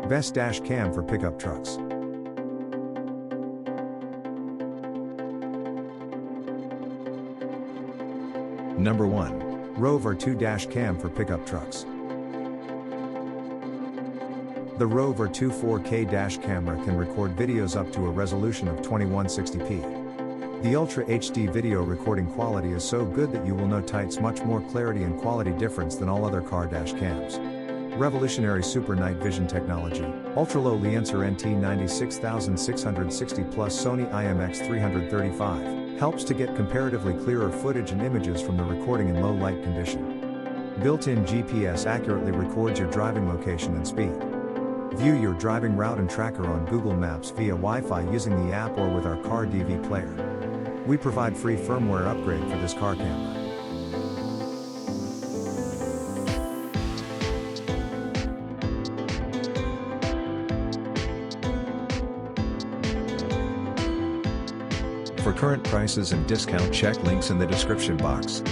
Best dash cam for pickup trucks. Number 1. Roav R2 DashCam for pickup trucks. The Roav R2 4K dash camera can record videos up to a resolution of 2160p. The Ultra HD video recording quality is so good that you will notice much more clarity and quality difference than all other car dash cams. Revolutionary super night vision technology, ultra-low Nexar NT96660 plus Sony IMX335, helps to get comparatively clearer footage and images from the recording in low light condition. Built-in GPS accurately records your driving location and speed. View your driving route and tracker on Google Maps via Wi-Fi using the app or with our car DV player. We provide free firmware upgrade for this car camera. For current prices and discount, check links in the description box.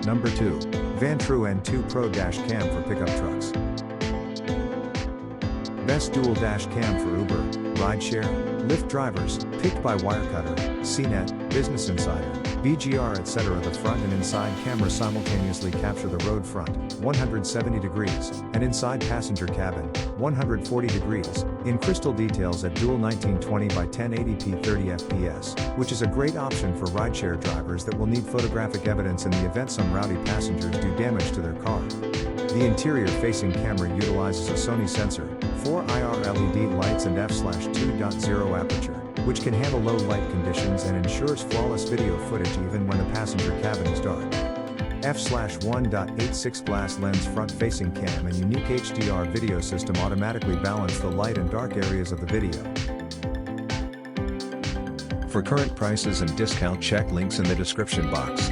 Number 2. Vantrue N2 Pro Dash Cam for pickup trucks. Best dual dash cam for Uber, rideshare, Lyft drivers, picked by Wirecutter, CNET, Business Insider, BGR etc. The front and inside cameras simultaneously capture the road front, 170 degrees, and inside passenger cabin, 140 degrees, in crystal details at dual 1920 by 1080p 30 fps, which is a great option for rideshare drivers that will need photographic evidence in the event some rowdy passengers do damage to their car. The interior-facing camera utilizes a Sony sensor, 4 IR LED lights and f/2.0 aperture, which can handle low light conditions and ensures flawless video footage even when the passenger cabin is dark. f/1.86 glass lens front-facing cam and unique HDR video system automatically balance the light and dark areas of the video. For current prices and discount, check links in the description box.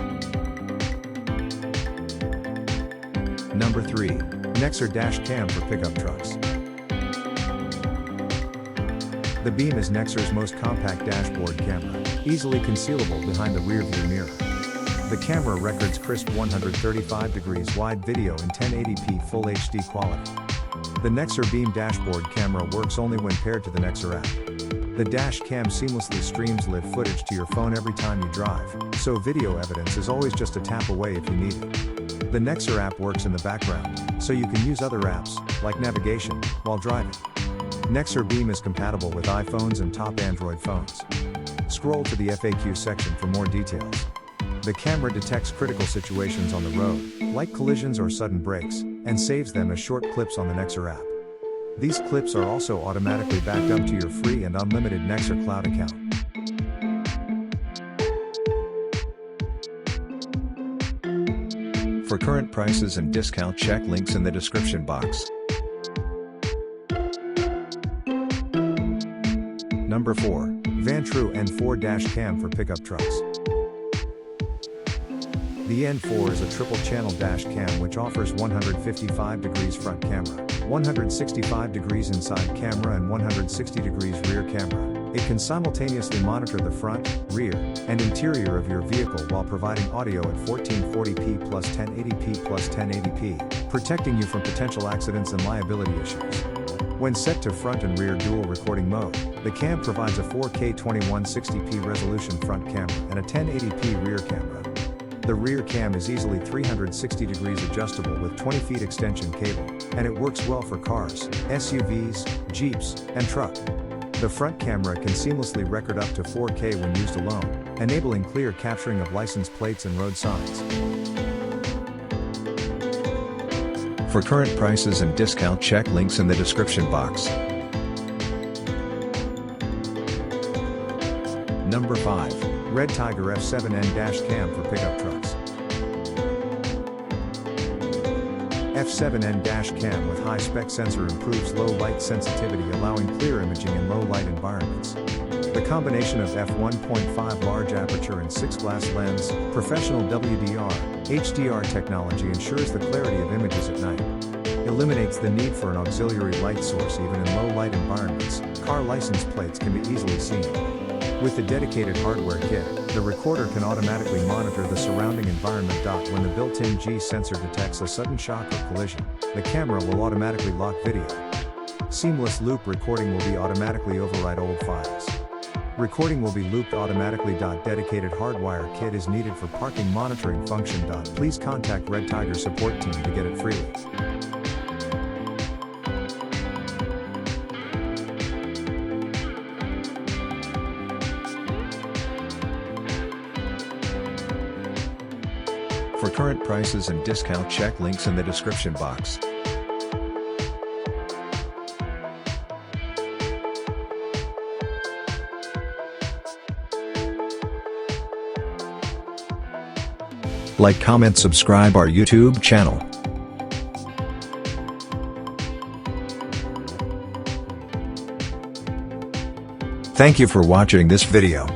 Number 3. Nexar Dash Cam for pickup trucks. The Beam is Nexar's most compact dashboard camera, easily concealable behind the rear-view mirror. The camera records crisp 135 degrees wide video in 1080p Full HD quality. The Nexar Beam dashboard camera works only when paired to the Nexar app. The dash cam seamlessly streams live footage to your phone every time you drive, so video evidence is always just a tap away if you need it. The Nexar app works in the background, so you can use other apps, like navigation, while driving. Nexar Beam is compatible with iPhones and top Android phones. Scroll to the FAQ section for more details. The camera detects critical situations on the road, like collisions or sudden brakes, and saves them as short clips on the Nexar app. These clips are also automatically backed up to your free and unlimited Nexar Cloud account. For current prices and discount, check links in the description box. Number 4. Vantrue N4 Dash Cam for pickup trucks. The N4 is a triple-channel dash cam which offers 155 degrees front camera, 165 degrees inside camera and 160 degrees rear camera. It can simultaneously monitor the front, rear, and interior of your vehicle while providing audio at 1440p plus 1080p plus 1080p, protecting you from potential accidents and liability issues. When set to front and rear dual recording mode, the cam provides a 4K 2160p resolution front camera and a 1080p rear camera. The rear cam is easily 360 degrees adjustable with 20 feet extension cable, and it works well for cars, SUVs, Jeeps, and truck. The front camera can seamlessly record up to 4K when used alone, enabling clear capturing of license plates and road signs. For current prices and discount, check links in the description box. Number 5. Red Tiger F7N Dash Cam for pickup trucks. F7N Dash Cam with high-spec sensor improves low-light sensitivity, allowing clear imaging in low-light environments. The combination of f1.5 large aperture and 6 glass lens, professional WDR, HDR technology ensures the clarity of images at night. Eliminates the need for an auxiliary light source even in low-light environments. Car license plates can be easily seen. With the dedicated hardware kit, The recorder can automatically monitor the surrounding environment. When the built-in G sensor detects a sudden shock or collision, the camera will automatically lock video. Seamless loop recording will be automatically overwrite old files. Recording will be looped automatically. Dedicated hardwire kit is needed for parking monitoring function. Please contact Red Tiger support team to get it freely. For current prices and discount, check links in the description box. Like, comment, subscribe our YouTube channel. Thank you for watching this video.